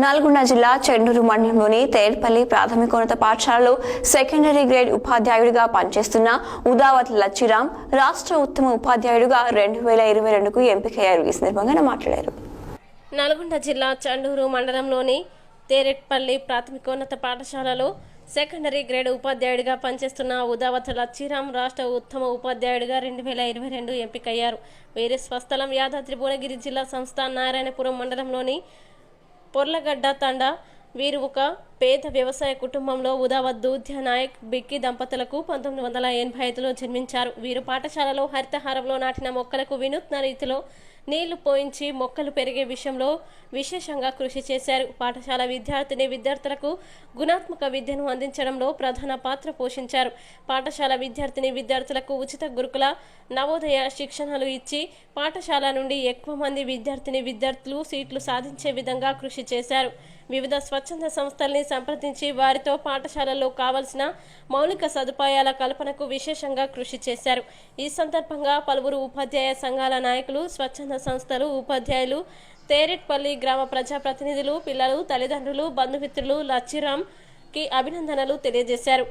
నల్గొండ జిల్లా చెండూరు మండలంలోని తేర్పల్లి ప్రాథమికోన్నత పాఠశాలలో సెకండరీ గ్రేడ్ ఉపాధ్యాయుడిగా పనిచేస్తున్న ఉదావత్ లచ్చిరామ్ రాష్ట్ర ఉత్తమ ఉపాధ్యాయుడిగా 2022కు ఎంపికయ్యారు. ఈ సందర్భంగా మాట్లాడారు. నల్గొండ జిల్లా చెండూరు మండలంలోని తేరెట్పల్లి ప్రాథమికోన్నత పాఠశాలలో సెకండరీ గ్రేడ్ ఉపాధ్యాయుడిగా పనిచేస్తున్న ఉదావత్ లచ్చిరామ్ రాష్ట్ర ఉత్తమ ఉపాధ్యాయుడిగా 2022 ఎంపికయ్యారు. వీరి స్వస్థలం యాదాద్రి భువనగిరి జిల్లా సంస్థ నారాయణపురం మండలంలోని పొర్లగడ్డ తండా. వీరు ఒక పేద వ్యవసాయ కుటుంబంలో ఉదావత్ దూధ్య నాయక్ బిక్కి దంపతులకు 1985లో జన్మించారు. వీరు పాఠశాలలో హరితహారంలో నాటిన మొక్కలకు వినూత్న రీతిలో నీళ్లు పోయించి మొక్కలు పెరిగే విషయంలో విశేషంగా కృషి చేశారు. పాఠశాల విద్యార్థులకు గుణాత్మక విద్యను అందించడంలో ప్రధాన పాత్ర పోషించారు. పాఠశాల విద్యార్థులకు ఉచిత గురుకుల నవోదయ శిక్షణలు ఇచ్చి పాఠశాల నుండి ఎక్కువ మంది విద్యార్థులు సీట్లు సాధించే విధంగా కృషి చేశారు. వివిధ స్వచ్ఛంద సంస్థల్ని సంప్రదించి వారితో పాఠశాలల్లో కావలసిన మౌలిక సదుపాయాల కల్పనకు విశేషంగా కృషి చేశారు. ఈ సందర్భంగా పలువురు ఉపాధ్యాయ సంఘాల నాయకులు, స్వచ్ఛంద సంస్థలు, ఉపాధ్యాయులు, తేరెట్పల్లి గ్రామ ప్రజాప్రతినిధులు, పిల్లలు, తల్లిదండ్రులు, బంధుమిత్రులు లచ్చిరామ్ కి అభినందనలు తెలియజేశారు.